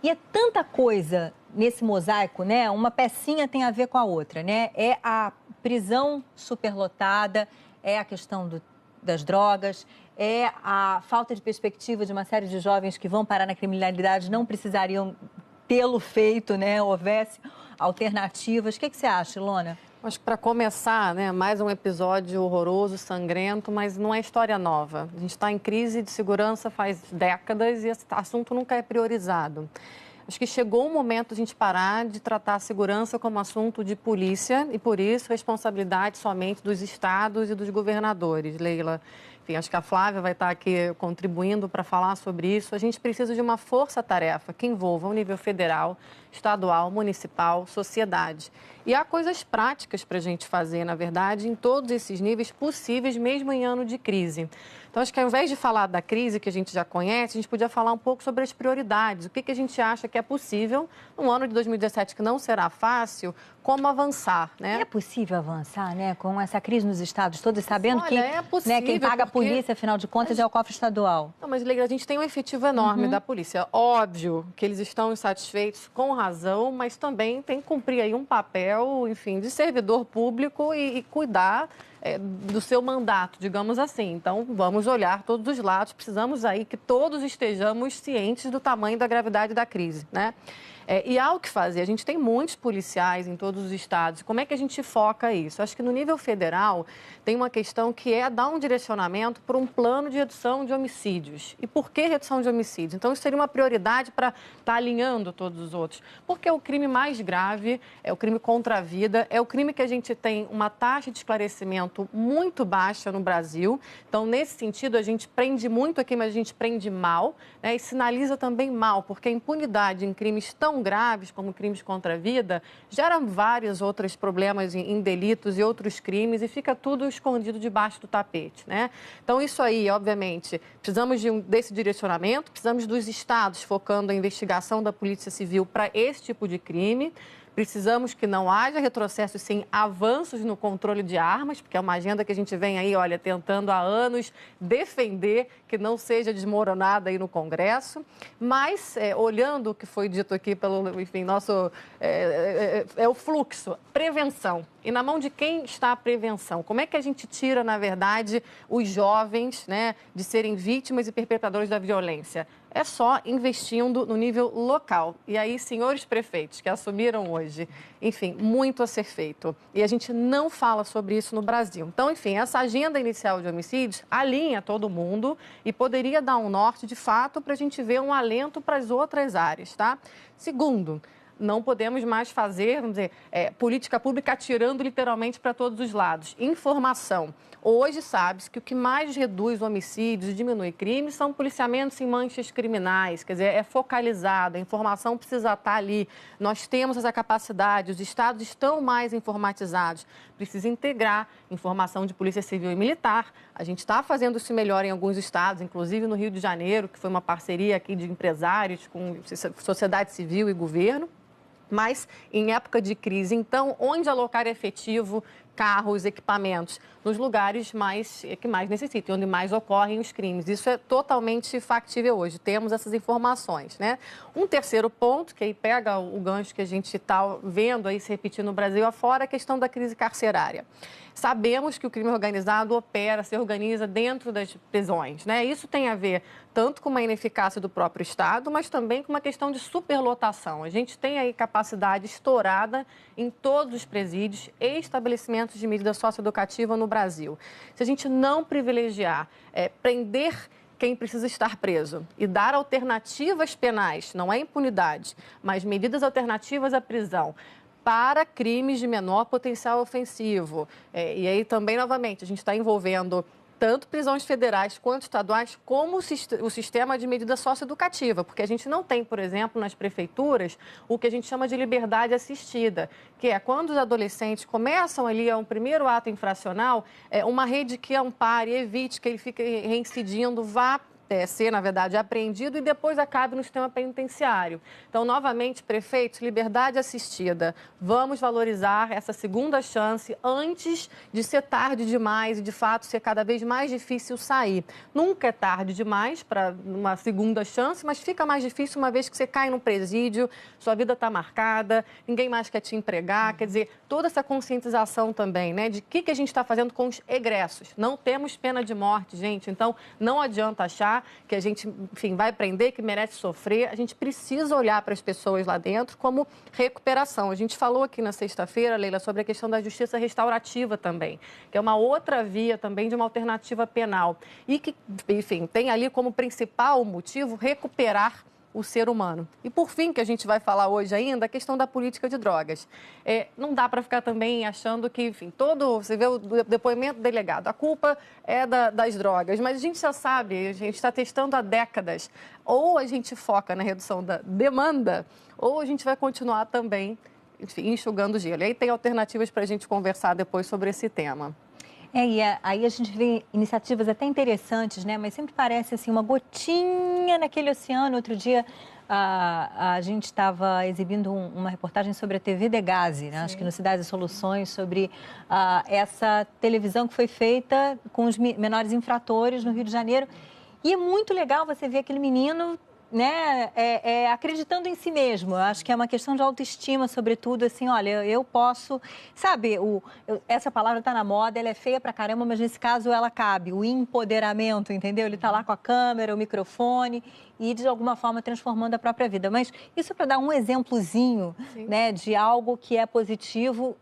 E é tanta coisa nesse mosaico, né? Uma pecinha tem a ver com a outra, né? É a prisão superlotada, é a questão das drogas, é a falta de perspectiva de uma série de jovens que vão parar na criminalidade, não precisariam tê-lo feito, né? Houvesse alternativas. O que você acha, Ilona? Acho que para começar, né, mais um episódio horroroso, sangrento, mas não é história nova. A gente está em crise de segurança faz décadas e esse assunto nunca é priorizado. Acho que chegou o momento de a gente parar de tratar a segurança como assunto de polícia e, por isso, responsabilidade somente dos estados e dos governadores, Leila. Enfim, acho que a Flávia vai estar aqui contribuindo para falar sobre isso. A gente precisa de uma força-tarefa que envolva o nível federal, estadual, municipal, sociedade. E há coisas práticas para a gente fazer, na verdade, em todos esses níveis possíveis, mesmo em ano de crise. Então, acho que ao invés de falar da crise que a gente já conhece, a gente podia falar um pouco sobre as prioridades. O que a gente acha que é possível, num ano de 2017 que não será fácil, como avançar, né? E é possível avançar, né, com essa crise nos estados todos, sabendo Olha, que é possível, quem paga a polícia, afinal de contas, é o cofre estadual. Não, mas, Leila, a gente tem um efetivo enorme da polícia. Óbvio que eles estão insatisfeitos com razão, mas também tem que cumprir aí um papel, enfim, de servidor público e cuidar do seu mandato, digamos assim. Então, vamos olhar todos os lados. Precisamos aí que todos estejamos cientes do tamanho da gravidade da crise, né? E há o que fazer. A gente tem muitos policiais em todos os estados. Como é que a gente foca isso? Acho que no nível federal tem uma questão que é dar um direcionamento para um plano de redução de homicídios. E por que redução de homicídios? Então, isso seria uma prioridade para estar alinhando todos os outros. Porque é o crime mais grave, é o crime contra a vida, é o crime que a gente tem uma taxa de esclarecimento muito baixa no Brasil. Então, nesse sentido, a gente prende muito aqui, mas a gente prende mal, né? E sinaliza também mal, porque a impunidade em crimes tão graves como crimes contra a vida gera vários outros problemas em delitos e outros crimes e fica tudo escondido debaixo do tapete, né? Então, isso aí, obviamente, precisamos desse direcionamento, precisamos dos estados focando a investigação da Polícia Civil para esse tipo de crime. Precisamos que não haja retrocessos, sim, avanços no controle de armas, porque é uma agenda que a gente vem aí, olha, tentando há anos defender que não seja desmoronada aí no Congresso. Mas, olhando o que foi dito aqui pelo, enfim, nosso... é o fluxo, prevenção. E na mão de quem está a prevenção? Como é que a gente tira, na verdade, os jovens, né, de serem vítimas e perpetradores da violência? É só investindo no nível local. E aí, senhores prefeitos que assumiram hoje, enfim, muito a ser feito. E a gente não fala sobre isso no Brasil. Então, enfim, essa agenda inicial de homicídios alinha todo mundo e poderia dar um norte, de fato, para a gente ver um alento para as outras áreas, tá? Segundo, não podemos mais fazer, vamos dizer, política pública atirando literalmente para todos os lados. Informação. Hoje sabe-se que o que mais reduz homicídios e diminui crimes são policiamentos em manchas criminais, quer dizer, é focalizado, a informação precisa estar ali. Nós temos essa capacidade, os estados estão mais informatizados. Precisa integrar informação de polícia civil e militar. A gente está fazendo isso melhor em alguns estados, inclusive no Rio de Janeiro, que foi uma parceria aqui de empresários com sociedade civil e governo. Mas em época de crise, então, onde alocar efetivo, carros, equipamentos? Nos lugares que mais necessitam, onde mais ocorrem os crimes. Isso é totalmente factível hoje, temos essas informações, né? Um terceiro ponto, que aí pega o gancho que a gente está vendo aí se repetir no Brasil afora, é a questão da crise carcerária. Sabemos que o crime organizado se organiza dentro das prisões, né? Isso tem a ver tanto com uma ineficácia do próprio Estado, mas também com uma questão de superlotação. A gente tem aí capacidade estourada em todos os presídios e estabelecimentos de medida socioeducativa no Brasil. Se a gente não privilegiar, prender quem precisa estar preso e dar alternativas penais, não é impunidade, mas medidas alternativas à prisão, para crimes de menor potencial ofensivo. E aí também, novamente, a gente está envolvendo tanto prisões federais quanto estaduais, como o sistema de medida socioeducativa, porque a gente não tem, por exemplo, nas prefeituras, o que a gente chama de liberdade assistida, que é quando os adolescentes começam ali a um primeiro ato infracional, uma rede que ampare, evite que ele fique reincidindo, vá ser, na verdade, apreendido e depois acabe no sistema penitenciário. Então, novamente, prefeitos, liberdade assistida. Vamos valorizar essa segunda chance antes de ser tarde demais e, de fato, ser cada vez mais difícil sair. Nunca é tarde demais para uma segunda chance, mas fica mais difícil uma vez que você cai num presídio, sua vida está marcada, ninguém mais quer te empregar. Quer dizer, toda essa conscientização também, né, de que a gente está fazendo com os egressos. Não temos pena de morte, gente, então não adianta achar que a gente, enfim, vai prender, que merece sofrer. A gente precisa olhar para as pessoas lá dentro como recuperação. A gente falou aqui na sexta-feira, Leila, sobre a questão da justiça restaurativa também, que é uma outra via também de uma alternativa penal e que, enfim, tem ali como principal motivo recuperar o ser humano. E, por fim, que a gente vai falar hoje ainda, a questão da política de drogas. Não dá para ficar também achando que, enfim, você vê o depoimento do delegado, a culpa é das drogas, mas a gente já sabe, a gente está testando há décadas, ou a gente foca na redução da demanda, ou a gente vai continuar também, enfim, enxugando gelo. E aí tem alternativas para a gente conversar depois sobre esse tema. E aí a gente vê iniciativas até interessantes, né? Mas sempre parece assim uma gotinha naquele oceano. Outro dia a gente estava exibindo uma reportagem sobre a TV Degase, né? Acho que no Cidades e Soluções, sobre essa televisão que foi feita com os menores infratores no Rio de Janeiro. E é muito legal você ver aquele menino, né, acreditando em si mesmo. Eu acho que é uma questão de autoestima, sobretudo, assim, olha, eu posso... Sabe, essa palavra está na moda, ela é feia pra caramba, mas nesse caso ela cabe. O empoderamento, entendeu? Ele está lá com a câmera, o microfone e, de alguma forma, transformando a própria vida. Mas isso é para dar um exemplozinho, né, de algo que é positivo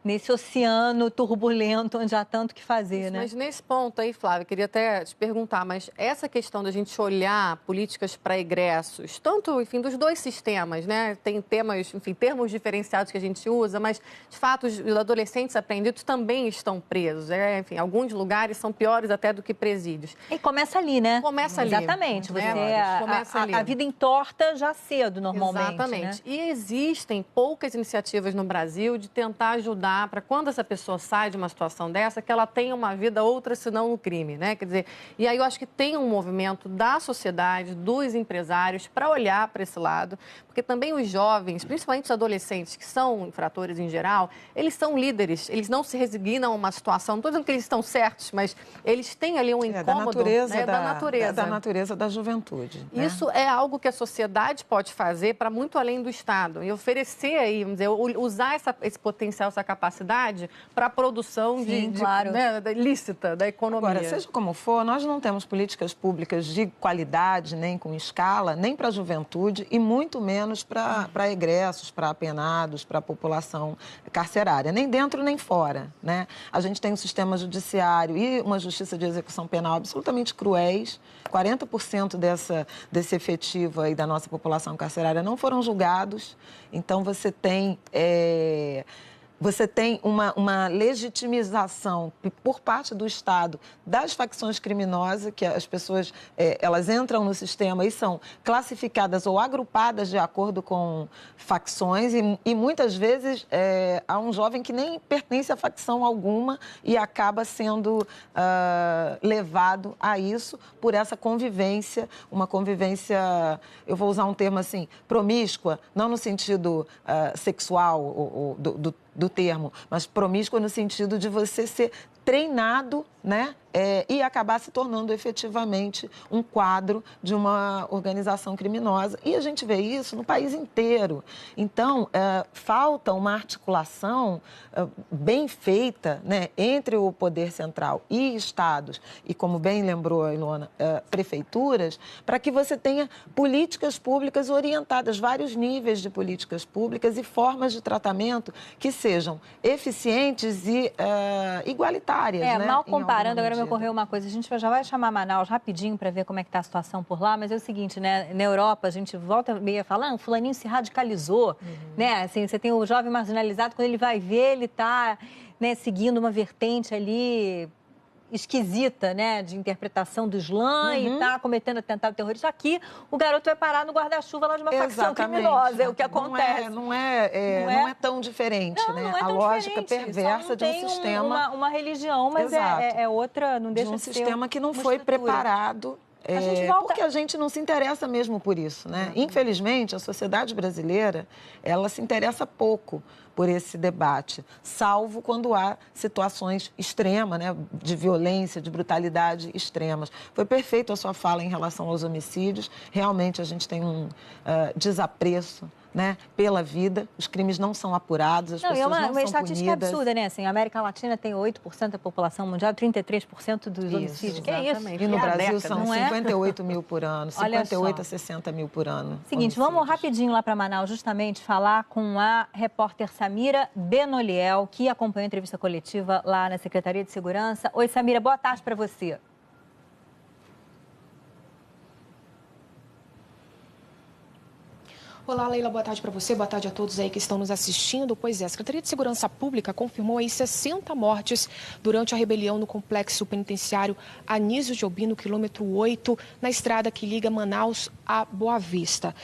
nesse oceano turbulento onde há tanto que fazer, né? Mas nesse ponto aí, Flávia, queria até te perguntar, mas essa questão da gente olhar políticas para egressos, tanto, enfim, dos dois sistemas, né? Tem temas, enfim, termos diferenciados que a gente usa, mas, de fato, os adolescentes apreendidos também estão presos. Enfim, alguns lugares são piores até do que presídios. E começa ali, né? Começa ali. Exatamente. Começa ali. A vida entorta já cedo, normalmente. Exatamente. Né? E existem poucas iniciativas no Brasil de tentar ajudar para quando essa pessoa sai de uma situação dessa, que ela tenha uma vida outra senão no crime, né? Quer dizer, e aí eu acho que tem um movimento da sociedade, dos empresários, para olhar para esse lado, porque também os jovens, principalmente os adolescentes, que são infratores em geral, eles são líderes, eles não se resignam a uma situação, não estou dizendo que eles estão certos, mas eles têm ali um incômodo da natureza da juventude. Né? Isso é algo que a sociedade pode fazer para muito além do Estado e oferecer aí, vamos dizer, usar esse potencial, essa capacidade para a produção lícita da economia. Agora, seja como for, nós não temos políticas públicas de qualidade, nem com escala, nem para a juventude e muito menos para egressos, para apenados, para a população carcerária, nem dentro nem fora, né? A gente tem um sistema judiciário e uma justiça de execução penal absolutamente cruéis. 40% desse efetivo aí da nossa população carcerária não foram julgados. Então, você tem uma legitimização por parte do Estado das facções criminosas, que as pessoas elas entram no sistema e são classificadas ou agrupadas de acordo com facções e muitas vezes há um jovem que nem pertence a facção alguma e acaba sendo levado a isso por essa convivência, uma convivência, eu vou usar um termo assim, promíscua, não no sentido sexual do termo, mas promíscua no sentido de você ser treinado, né? E acabar se tornando efetivamente um quadro de uma organização criminosa. E a gente vê isso no país inteiro. Então, falta uma articulação bem feita, né, entre o poder central e estados, e como bem lembrou a Ilona, prefeituras, para que você tenha políticas públicas orientadas, vários níveis de políticas públicas e formas de tratamento que sejam eficientes e igualitárias. Né, mal comparando, agora me ocorreu uma coisa, a gente já vai chamar Manaus rapidinho para ver como é que está a situação por lá, mas é o seguinte, né, na Europa a gente volta meio a falar, fulaninho se radicalizou, né, assim, você tem o jovem marginalizado, quando ele vai ver, ele está, né, seguindo uma vertente ali esquisita, né, de interpretação do Islã e tá cometendo atentado terrorista. Aqui, o garoto vai parar no guarda-chuva lá de uma facção criminosa, é o que acontece. Não é tão diferente, né? Não é tão a lógica diferente. perversa de um sistema... uma religião, mas é outra, não deixa de um de ser sistema que não foi preparado... Porque a gente não se interessa mesmo por isso, né? Infelizmente, a sociedade brasileira, ela se interessa pouco por esse debate, salvo quando há situações extremas, né? De violência, de brutalidade extremas. Foi perfeito a sua fala em relação aos homicídios. Realmente, a gente tem um desapreço, né, pela vida, os crimes não são apurados, as pessoas não são punidas. É uma estatística absurda, né? Assim, a América Latina tem 8% da população mundial, 33% dos homicídios. Que é isso? E no Brasil são 58 mil por ano, 58 a 60 mil por ano. Seguinte, vamos rapidinho lá para Manaus, justamente falar com a repórter Samira Benoliel, que acompanhou a entrevista coletiva lá na Secretaria de Segurança. Oi, Samira, boa tarde para você. Olá, Leila, boa tarde para você, boa tarde a todos aí que estão nos assistindo. Pois é, a Secretaria de Segurança Pública confirmou aí 60 mortes durante a rebelião no complexo penitenciário Anísio Jobim, no quilômetro 8, na estrada que liga Manaus a Boa Vista.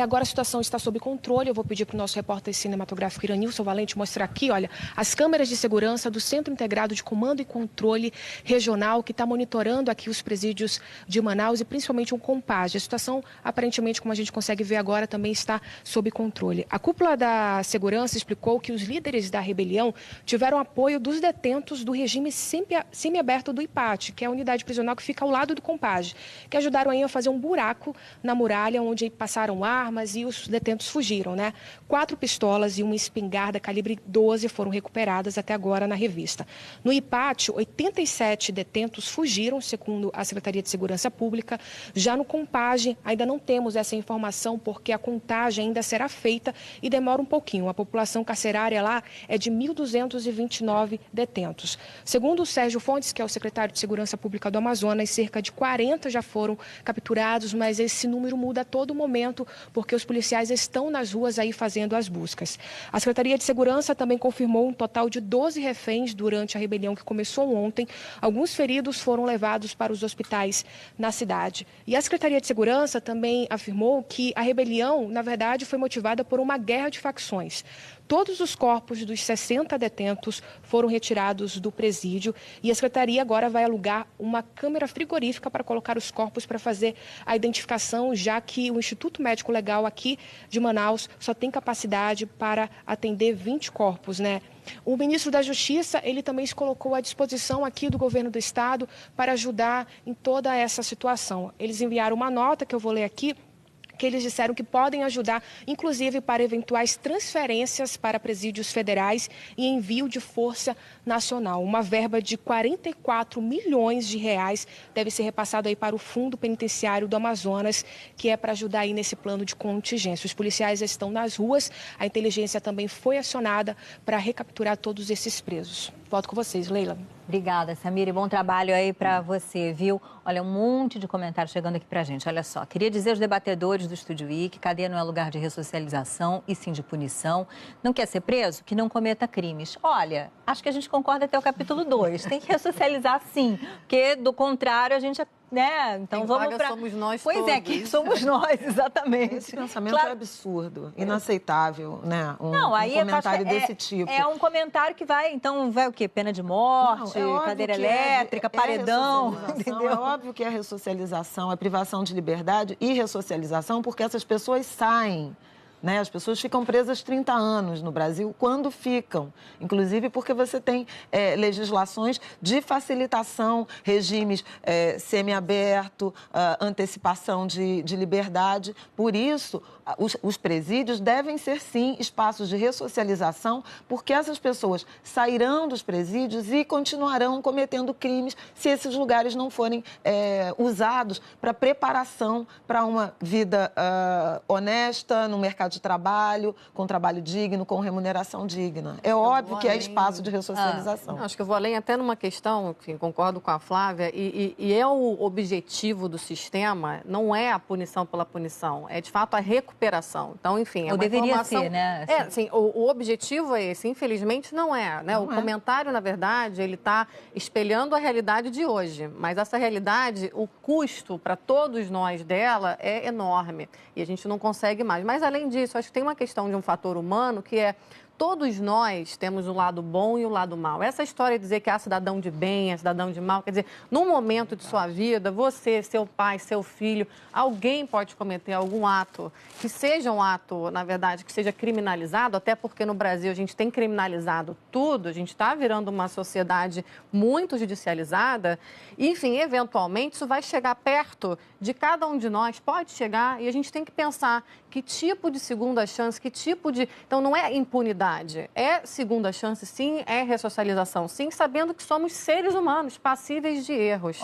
Agora a situação está sob controle, eu vou pedir para o nosso repórter cinematográfico Iranilson Valente mostrar aqui, olha, as câmeras de segurança do Centro Integrado de Comando e Controle Regional, que está monitorando aqui os presídios de Manaus e principalmente um Compage. A situação, aparentemente, como a gente consegue ver agora, também está sob controle. A cúpula da segurança explicou que os líderes da rebelião tiveram apoio dos detentos do regime semiaberto do IPAT, que é a unidade prisional que fica ao lado do Compage, que ajudaram aí a fazer um buraco na muralha onde passaram armas e os detentos fugiram, né? 4 pistolas e uma espingarda calibre 12 foram recuperadas até agora na revista. No IPAT, 87 detentos fugiram, segundo a Secretaria de Segurança Pública. Já no Compage, ainda não temos essa informação porque a contagem ainda será feita e demora um pouquinho. A população carcerária lá é de 1.229 detentos. Segundo o Sérgio Fontes, que é o secretário de Segurança Pública do Amazonas, cerca de 40 já foram capturados, mas esse número muda a todo momento porque os policiais estão nas ruas aí fazendo as buscas. A Secretaria de Segurança também confirmou um total de 12 reféns durante a rebelião que começou ontem. Alguns feridos foram levados para os hospitais na cidade. E a Secretaria de Segurança também afirmou que a rebelião, na verdade, foi motivada por uma guerra de facções. Todos os corpos dos 60 detentos foram retirados do presídio e a Secretaria agora vai alugar uma câmera frigorífica para colocar os corpos para fazer a identificação, já que o Instituto Médico Legal aqui de Manaus só tem capacidade para atender 20 corpos, né? O ministro da Justiça, ele também se colocou à disposição aqui do governo do estado para ajudar em toda essa situação. Eles enviaram uma nota que eu vou ler aqui, que eles disseram que podem ajudar, inclusive para eventuais transferências para presídios federais e envio de força nacional. Uma verba de 44 milhões de reais deve ser repassada aí para o Fundo Penitenciário do Amazonas, que é para ajudar aí nesse plano de contingência. Os policiais estão nas ruas, a inteligência também foi acionada para recapturar todos esses presos. Volto com vocês, Leila. Obrigada, Samira, e bom trabalho aí para você, viu? Olha, um monte de comentários chegando aqui pra gente. Olha só, queria dizer aos debatedores do Estúdio I que cadeia não é lugar de ressocialização e sim de punição. Não quer ser preso? Que não cometa crimes. Olha, acho que a gente concorda até o capítulo 2. Tem que ressocializar sim, porque do contrário a gente... Né? Então vamos para. Somos nós pois todos. É, que somos nós, exatamente. Esse pensamento é absurdo, inaceitável, né? Um comentário desse tipo. É um comentário que vai, então, vai o quê? Pena de morte, cadeira elétrica, paredão, entendeu? É óbvio que é ressocialização, é privação de liberdade e ressocialização, porque essas pessoas saem. Né? As pessoas ficam presas 30 anos no Brasil, quando ficam. Inclusive porque você tem legislações de facilitação, regimes semiaberto, antecipação de liberdade. Por isso, os presídios devem ser, sim, espaços de ressocialização, porque essas pessoas sairão dos presídios e continuarão cometendo crimes se esses lugares não forem usados para preparação para uma vida honesta no mercado oportunidade de trabalho, com trabalho digno, com remuneração digna. É óbvio que é espaço de ressocialização. Acho que eu vou além até numa questão, enfim, concordo com a Flávia, e é o objetivo do sistema, não é a punição pela punição, é de fato a recuperação. Então, enfim, é Ou uma deveria informação... ser, né? É, assim, o objetivo é esse, infelizmente não é, né? O comentário, na verdade, ele está espelhando a realidade de hoje, mas essa realidade, o custo para todos nós dela é enorme e a gente não consegue mais. Mas, além disso, acho que tem uma questão de um fator humano que é todos nós temos o lado bom e o lado mau. Essa história de dizer que há cidadão de bem, há cidadão de mal, quer dizer, num momento de sua vida, você, seu pai, seu filho, alguém pode cometer algum ato que seja um ato, na verdade, que seja criminalizado, até porque no Brasil a gente tem criminalizado tudo, a gente está virando uma sociedade muito judicializada. Enfim, eventualmente isso vai chegar perto de cada um de nós, pode chegar, e a gente tem que pensar que tipo de segunda chance, que tipo de... Então, não é impunidade, é segunda chance, sim, é ressocialização, sim, sabendo que somos seres humanos passíveis de erros.